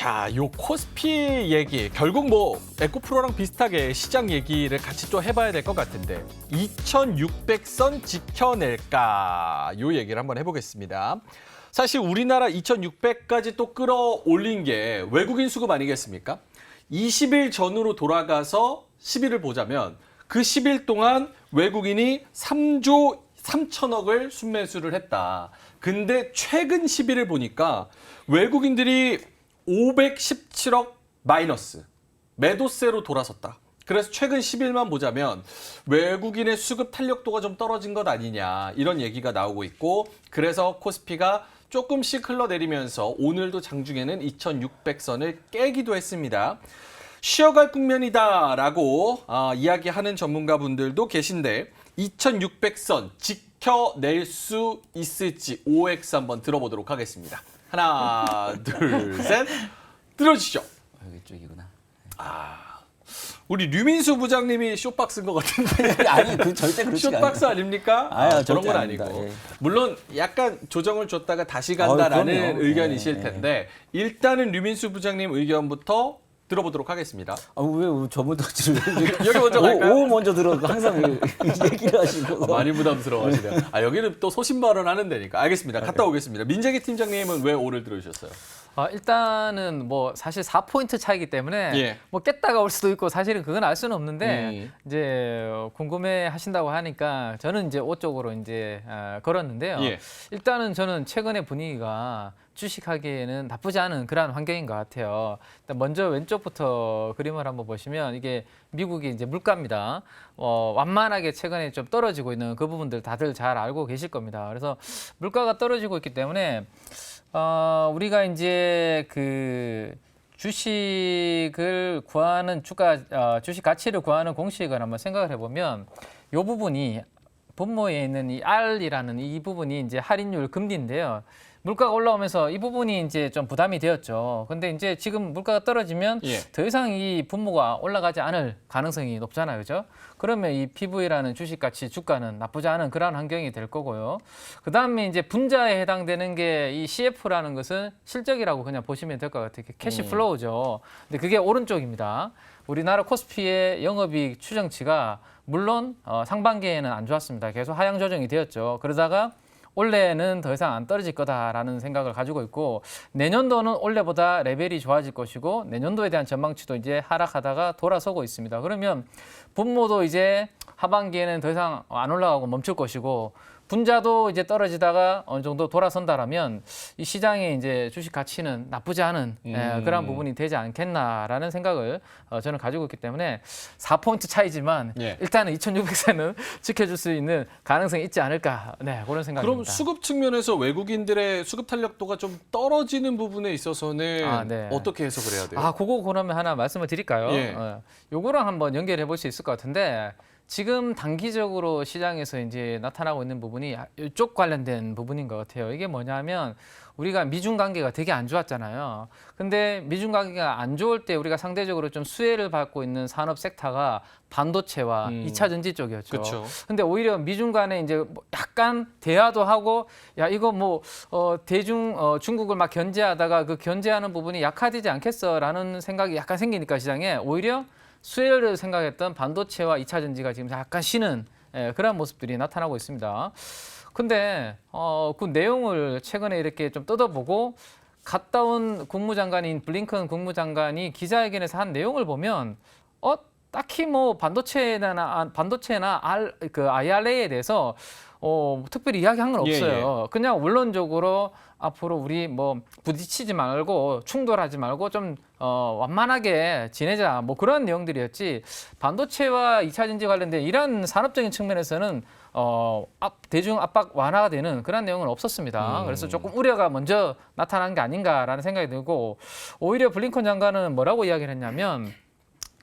자, 요 코스피 얘기 결국 뭐 에코프로랑 비슷하게 시장 얘기를 같이 또 해봐야 될 것 같은데 2600선 지켜낼까 요 얘기를 한번 해보겠습니다. 사실 우리나라 2600까지 또 끌어올린 게 외국인 수급 아니겠습니까? 20일 전으로 돌아가서 10일을 보자면 그 10일 동안 외국인이 3조 3천억을 순매수를 했다. 근데 최근 10일을 보니까 외국인들이 517억 마이너스 매도세로 돌아섰다. 그래서 최근 10일만 보자면 외국인의 수급 탄력도가 좀 떨어진 것 아니냐 이런 얘기가 나오고 있고 그래서 코스피가 조금씩 흘러내리면서 오늘도 장중에는 2600선을 깨기도 했습니다. 쉬어갈 국면이다라고 이야기하는 전문가분들도 계신데 2600선 지켜낼 수 있을지 OX 한번 들어보도록 하겠습니다. 하나, 둘, 셋, 들어주시죠. 여기 쪽이구나. 우리 류민수 부장님이 쇼박스인 것 같은데. 아니, 그 절대 그렇지 않아요. 쇼박스 아닙니까? 아유, 그런 절대 건 아닙니다. 아니고. 예. 물론 약간 조정을 줬다가 다시 간다라는 그럼요. 의견이실 예, 텐데 일단은 류민수 부장님 의견부터 들어보도록 하겠습니다. 왜 저부터 여기 먼저 갈까요? 오 먼저 들어 항상 얘기를 하시고. 많이 부담스러워하시네요. 여기는 또 소신 발언하는 데니까. 알겠습니다. 갔다 오겠습니다. 민재기 팀장님은 왜 오를 들어주셨어요? 일단은 뭐 사실 4포인트 차이기 때문에 예. 뭐 깼다가 올 수도 있고 사실은 그건 알 수는 없는데 이제 궁금해 하신다고 하니까 저는 이제 5 쪽으로 이제 걸었는데요. 예. 일단은 저는 최근의 분위기가 주식하기에는 나쁘지 않은 그런 환경인 것 같아요. 일단 먼저 왼쪽부터 그림을 한번 보시면 이게 미국의 이제 물가입니다. 완만하게 최근에 좀 떨어지고 있는 그 부분들 다들 잘 알고 계실 겁니다. 그래서 물가가 떨어지고 있기 때문에 우리가 이제 그 주식을 구하는 주식 가치를 구하는 공식을 한번 생각을 해보면 이 부분이 분모에 있는 이 R이라는 이 부분이 이제 할인율 금리인데요. 물가가 올라오면서 이 부분이 이제 좀 부담이 되었죠. 근데 이제 지금 물가가 떨어지면 예. 더 이상 이 분모가 올라가지 않을 가능성이 높잖아요. 그죠? 그러면 이 PV라는 주식 가치 주가는 나쁘지 않은 그런 환경이 될 거고요. 그다음에 이제 분자에 해당되는 게 이 CF라는 것은 실적이라고 그냥 보시면 될 것 같아요. 캐시 플로우죠. 근데 그게 오른쪽입니다. 우리나라 코스피의 영업이익 추정치가 물론 상반기에는 안 좋았습니다. 계속 하향 조정이 되었죠. 그러다가 올해는 더 이상 안 떨어질 거다라는 생각을 가지고 있고 내년도는 올해보다 레벨이 좋아질 것이고 내년도에 대한 전망치도 이제 하락하다가 돌아서고 있습니다. 그러면 분모도 이제 하반기에는 더 이상 안 올라가고 멈출 것이고 분자도 이제 떨어지다가 어느 정도 돌아선다라면 이 시장의 이제 주식 가치는 나쁘지 않은 그런 부분이 되지 않겠나라는 생각을 저는 가지고 있기 때문에 4포인트 차이지만 예. 일단은 2600선은 지켜줄 수 있는 가능성이 있지 않을까 그런 생각입니다. 그럼 수급 측면에서 외국인들의 수급 탄력도가 좀 떨어지는 부분에 있어서는 네. 어떻게 해석을 해야 돼요? 그거 그러면 하나 말씀을 드릴까요? 예. 요거랑 한번 연결해 볼 수 있을 것 같은데 지금 단기적으로 시장에서 이제 나타나고 있는 부분이 이쪽 관련된 부분인 것 같아요. 이게 뭐냐면 우리가 미중 관계가 되게 안 좋았잖아요. 근데 미중 관계가 안 좋을 때 우리가 상대적으로 좀 수혜를 받고 있는 산업 섹터가 반도체와 2차 전지 쪽이었죠. 그쵸. 근데 오히려 미중 간에 이제 뭐 약간 대화도 하고 야 이거 뭐 중국을 막 견제하다가 그 견제하는 부분이 약화되지 않겠어라는 생각이 약간 생기니까 시장에 오히려 수혜를 생각했던 반도체와 2차 전지가 지금 약간 쉬는 그런 모습들이 나타나고 있습니다. 근데 그 내용을 최근에 이렇게 좀 뜯어보고 갔다 온 국무장관인 블링컨 국무장관이 기자회견에서 한 내용을 보면 딱히 뭐 반도체나 IRA에 대해서 특별히 이야기한 건 없어요. 그냥 원론적으로 앞으로 우리 뭐 부딪히지 말고 충돌하지 말고 좀 완만하게 지내자 뭐 그런 내용들이었지 반도체와 2차 전지 관련된 이런 산업적인 측면에서는 대중 압박 완화가 되는 그런 내용은 없었습니다. 그래서 조금 우려가 먼저 나타난 게 아닌가라는 생각이 들고 오히려 블링컨 장관은 뭐라고 이야기를 했냐면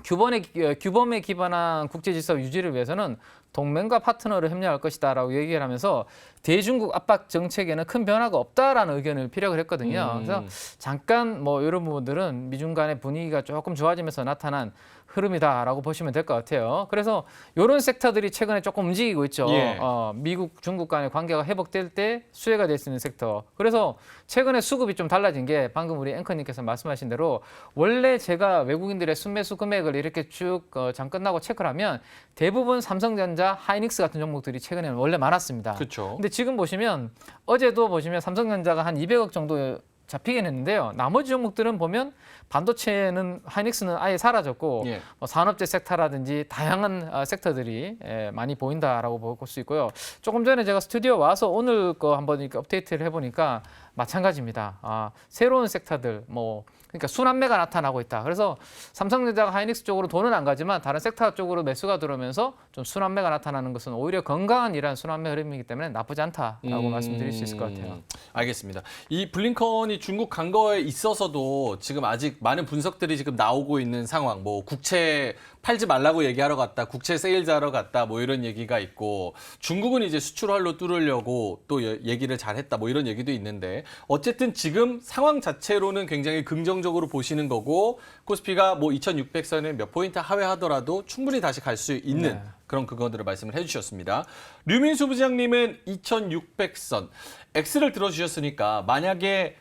규범에 기반한 국제질서 유지를 위해서는 동맹과 파트너를 협력할 것이다라고 얘기를 하면서 대중국 압박 정책에는 큰 변화가 없다라는 의견을 피력을 했거든요. 그래서 잠깐 뭐 이런 부분들은 미중 간의 분위기가 조금 좋아지면서 나타난 흐름이다라고 보시면 될 것 같아요. 그래서 이런 섹터들이 최근에 조금 움직이고 있죠. 예. 미국, 중국 간의 관계가 회복될 때 수혜가 될 수 있는 섹터. 그래서 최근에 수급이 좀 달라진 게 방금 우리 앵커님께서 말씀하신 대로 원래 제가 외국인들의 순매수 금액을 이렇게 쭉 장 끝나고 체크를 하면 대부분 삼성전자, 하이닉스 같은 종목들이 최근에는 원래 많았습니다. 그렇죠. 근데 지금 보시면 어제도 보시면 삼성전자가 한 200억 정도 잡히긴 했는데요. 나머지 종목들은 보면 반도체는 하이닉스는 아예 사라졌고 예. 뭐 산업재 섹터라든지 다양한 섹터들이 많이 보인다라고 볼 수 있고요. 조금 전에 제가 스튜디오 와서 오늘 거 한번 이렇게 업데이트를 해보니까 마찬가지입니다. 새로운 섹터들 뭐 그러니까 순환매가 나타나고 있다. 그래서 삼성전자가 하이닉스 쪽으로 돈은 안 가지만 다른 섹터 쪽으로 매수가 들어오면서 좀 순환매가 나타나는 것은 오히려 건강한 이러한 순환매 흐름이기 때문에 나쁘지 않다라고 말씀드릴 수 있을 것 같아요. 알겠습니다. 이 블링컨이 중국 간 거에 있어서도 지금 아직 많은 분석들이 지금 나오고 있는 상황. 뭐 국채 팔지 말라고 얘기하러 갔다, 국채 세일즈하러 갔다, 뭐 이런 얘기가 있고 중국은 이제 수출 활로 뚫으려고 또 얘기를 잘했다, 뭐 이런 얘기도 있는데 어쨌든 지금 상황 자체로는 굉장히 긍정적으로 보시는 거고 코스피가 뭐 2,600선에 몇 포인트 하회하더라도 충분히 다시 갈 수 있는 네. 그런 그거들을 말씀을 해주셨습니다. 류민수 부장님은 2,600선 X를 들어주셨으니까 만약에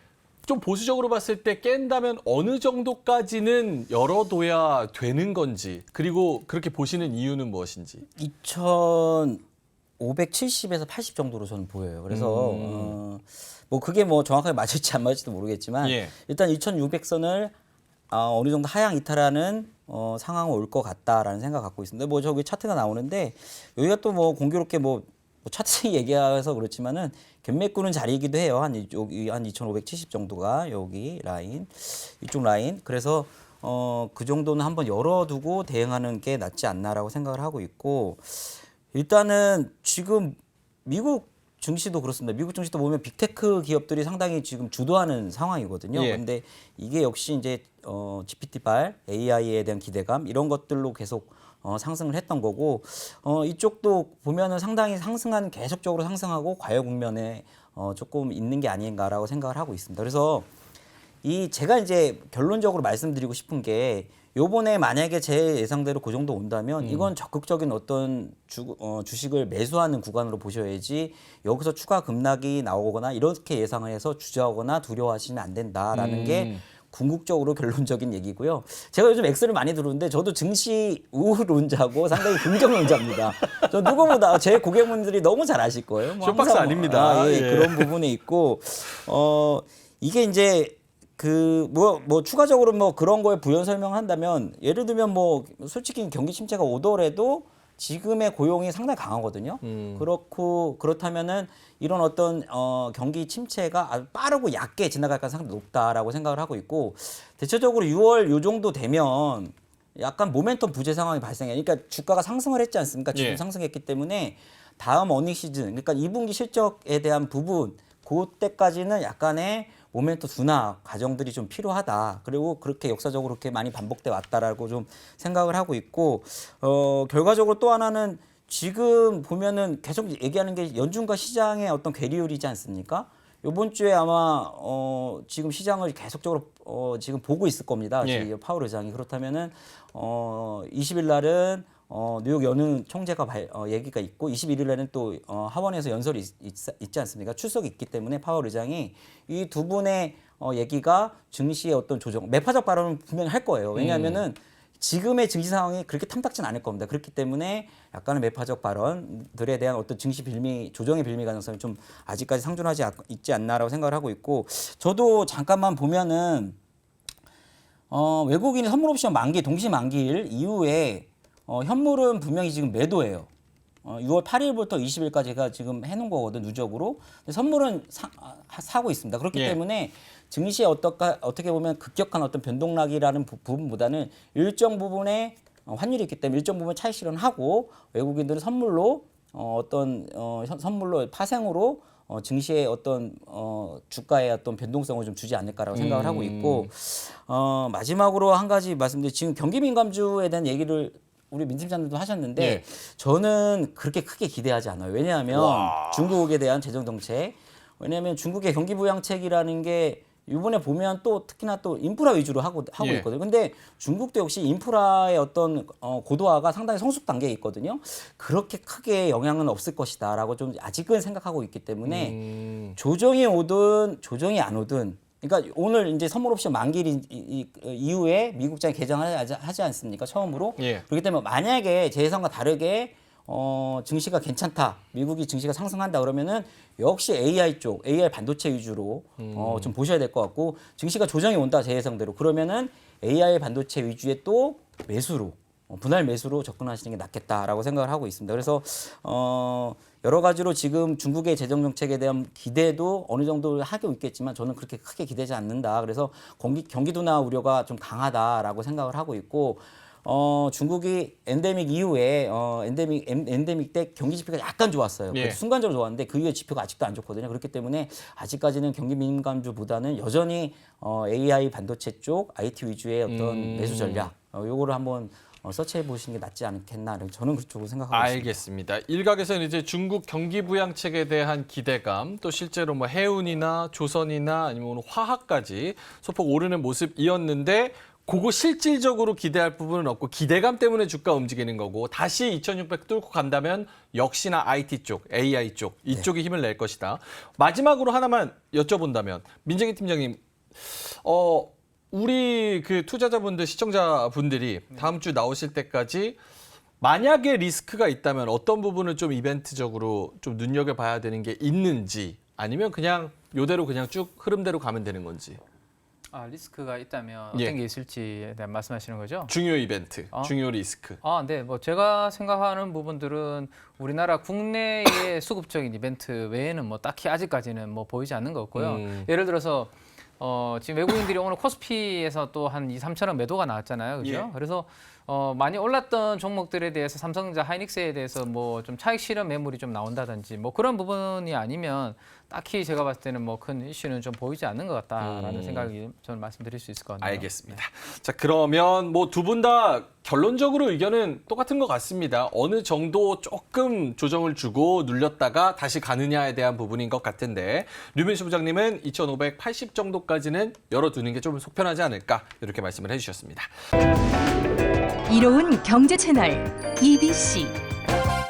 좀 보수적으로 봤을 때 깬다면 어느 정도까지는 열어둬야 되는 건지 그리고 그렇게 보시는 이유는 무엇인지. 2,570에서 80 정도로 저는 보여요. 그래서 뭐 그게 뭐 정확하게 맞을지 안 맞을지도 모르겠지만 예. 일단 2,600선을 어느 정도 하향 이탈하는 상황은 올 것 같다라는 생각 갖고 있습니다. 뭐 저기 차트가 나오는데 여기가 또 뭐 공교롭게 뭐 차트상 얘기해서 그렇지만은 견매꾸는 자리이기도 해요. 한 2,570 정도가 여기 라인, 이쪽 라인. 그래서 그 정도는 한번 열어두고 대응하는 게 낫지 않나라고 생각을 하고 있고 일단은 지금 미국 증시도 그렇습니다. 미국 증시도 보면 빅테크 기업들이 상당히 지금 주도하는 상황이거든요. 예. 근데 이게 역시 이제 GPT-발 AI에 대한 기대감 이런 것들로 계속 상승을 했던 거고 이쪽도 보면은 상당히 계속적으로 상승하고 과열 국면에 조금 있는 게 아닌가라고 생각을 하고 있습니다. 그래서 제가 이제 결론적으로 말씀드리고 싶은 게 요번에 만약에 제 예상대로 그 정도 온다면 이건 적극적인 어떤 주식을 매수하는 구간으로 보셔야지 여기서 추가 급락이 나오거나 이렇게 예상을 해서 주저하거나 두려워하시면 안 된다라는 게 궁극적으로 결론적인 얘기고요. 제가 요즘 X를 많이 들었는데 저도 증시 우호론자고 상당히 긍정론자입니다. 저 누구보다 제 고객분들이 너무 잘 아실 거예요. 뭐 쇼박스 항상 아닙니다. 예, 예. 그런 부분에 있고 이게 이제 뭐 추가적으로 뭐 그런 거에 부연 설명한다면 예를 들면 뭐 솔직히 경기 침체가 오더라도 지금의 고용이 상당히 강하거든요. 그렇다면은 이런 어떤 경기 침체가 아주 빠르고 얕게 지나갈 가능성이 상당히 높다라고 생각을 하고 있고 대체적으로 6월 요 정도 되면 약간 모멘텀 부재 상황이 발생해요. 그러니까 주가가 상승을 했지 않습니까? 지금 예. 상승했기 때문에 다음 어닝 시즌 그러니까 2분기 실적에 대한 부분 그때까지는 약간의 모멘텀 둔화 과정들이 좀 필요하다. 그리고 그렇게 역사적으로 그렇게 많이 반복돼 왔다라고 좀 생각을 하고 있고 결과적으로 또 하나는 지금 보면은 계속 얘기하는 게 연준과 시장의 어떤 괴리율이지 않습니까? 이번 주에 아마 지금 시장을 계속적으로 지금 보고 있을 겁니다. 예. 파월 의장이 그렇다면은 20일 날은 뉴욕 연은 총재가 얘기가 있고 21일 날은 또 하원에서 연설이 있지 않습니까? 출석이 있기 때문에 파월 의장이 이 두 분의 얘기가 증시의 어떤 조정, 매파적 발언을 분명히 할 거예요. 왜냐하면은 지금의 증시 상황이 그렇게 탐탁지는 않을 겁니다. 그렇기 때문에 약간의 매파적 발언들에 대한 어떤 증시 조정의 빌미 가능성이 좀 아직까지 상존하지 있지 않나라고 생각을 하고 있고 저도 잠깐만 보면은 외국인이 선물 옵션 만기, 동시 만기일 이후에 현물은 분명히 지금 매도예요. 6월 8일부터 20일까지가 지금 해놓은 거거든 누적으로. 근데 선물은 사고 있습니다. 그렇기 예. 때문에 증시에 어떻게 보면 급격한 어떤 변동락이라는 부분보다는 일정 부분의 환율이 있기 때문에 일정 부분 차익 실현하고 외국인들은 선물로 선물로 파생으로 증시의 어떤 주가의 어떤 변동성을 좀 주지 않을까라고 생각을 하고 있고 마지막으로 한 가지 말씀드리면 지금 경기 민감주에 대한 얘기를 우리 민 팀장님도 하셨는데 예. 저는 그렇게 크게 기대하지 않아요. 왜냐하면 중국에 대한 재정 정책, 왜냐하면 중국의 경기 부양책이라는 게 이번에 보면 또 특히나 또 인프라 위주로 하고 예. 있거든요. 근데 중국도 역시 인프라의 어떤 고도화가 상당히 성숙 단계에 있거든요. 그렇게 크게 영향은 없을 것이다라고 좀 아직은 생각하고 있기 때문에 조정이 오든 조정이 안 오든, 그러니까 오늘 이제 선물 옵션 만기일 이후에 미국장이 개정하지 않습니까? 처음으로. 예. 그렇기 때문에 만약에 제 예상과 다르게 증시가 괜찮다, 미국이 증시가 상승한다 그러면은 역시 AI 쪽, AI 반도체 위주로 좀 보셔야 될 것 같고, 증시가 조정이 온다 제 예상대로 그러면은 AI 반도체 위주의 또 매수로 분할 매수로 접근하시는 게 낫겠다라고 생각을 하고 있습니다. 그래서 여러 가지로 지금 중국의 재정 정책에 대한 기대도 어느 정도 하고 있겠지만 저는 그렇게 크게 기대지 않는다. 그래서 경기 둔화 우려가 좀 강하다라고 생각을 하고 있고, 중국이 엔데믹 이후에 엔데믹 때 경기 지표가 약간 좋았어요. 예. 순간적으로 좋았는데 그 이후에 지표가 아직도 안 좋거든요. 그렇기 때문에 아직까지는 경기 민감주보다는 여전히 AI 반도체 쪽 IT 위주의 어떤 매수 전략 요거를 한번 서치해 보시는 게 낫지 않겠나, 저는 그쪽으로 생각하고 있습니다. 알겠습니다. 일각에서는 이제 중국 경기 부양책에 대한 기대감, 또 실제로 뭐 해운이나 조선이나 아니면 화학까지 소폭 오르는 모습이었는데, 그거 실질적으로 기대할 부분은 없고 기대감 때문에 주가 움직이는 거고, 다시 2600 뚫고 간다면 역시나 IT 쪽, AI 쪽 이쪽이 힘을 낼 것이다. 마지막으로 하나만 여쭤본다면 민정희 팀장님, 우리 그 투자자분들, 시청자분들이 다음 주 나오실 때까지 만약에 리스크가 있다면 어떤 부분을 좀 이벤트적으로 좀 눈여겨봐야 되는 게 있는지, 아니면 그냥 요대로 그냥 쭉 흐름대로 가면 되는 건지. 리스크가 있다면 어떤 예. 게 있을지에 대한 말씀하시는 거죠? 중요 이벤트, 중요 리스크. 네. 뭐 제가 생각하는 부분들은 우리나라 국내의 수급적인 이벤트 외에는 뭐 딱히 아직까지는 뭐 보이지 않는 것 같고요. 예를 들어서 지금 외국인들이 오늘 코스피에서 또 한 2, 3천 원 매도가 나왔잖아요. 그죠? 예. 그래서 많이 올랐던 종목들에 대해서 삼성전자, 하이닉스에 대해서 뭐 좀 차익 실현 매물이 좀 나온다든지 뭐 그런 부분이 아니면 딱히 제가 봤을 때는 뭐 큰 이슈는 좀 보이지 않는 것 같다라는 생각이 저는 말씀드릴 수 있을 것 같네요. 알겠습니다. 자, 그러면 뭐 두 분 다 결론적으로 의견은 똑같은 것 같습니다. 어느 정도 조금 조정을 주고 눌렸다가 다시 가느냐에 대한 부분인 것 같은데, 류민수 부장님은 2580 정도까지는 열어두는 게 좀 속편하지 않을까, 이렇게 말씀을 해주셨습니다. 이로운 경제 채널 EBC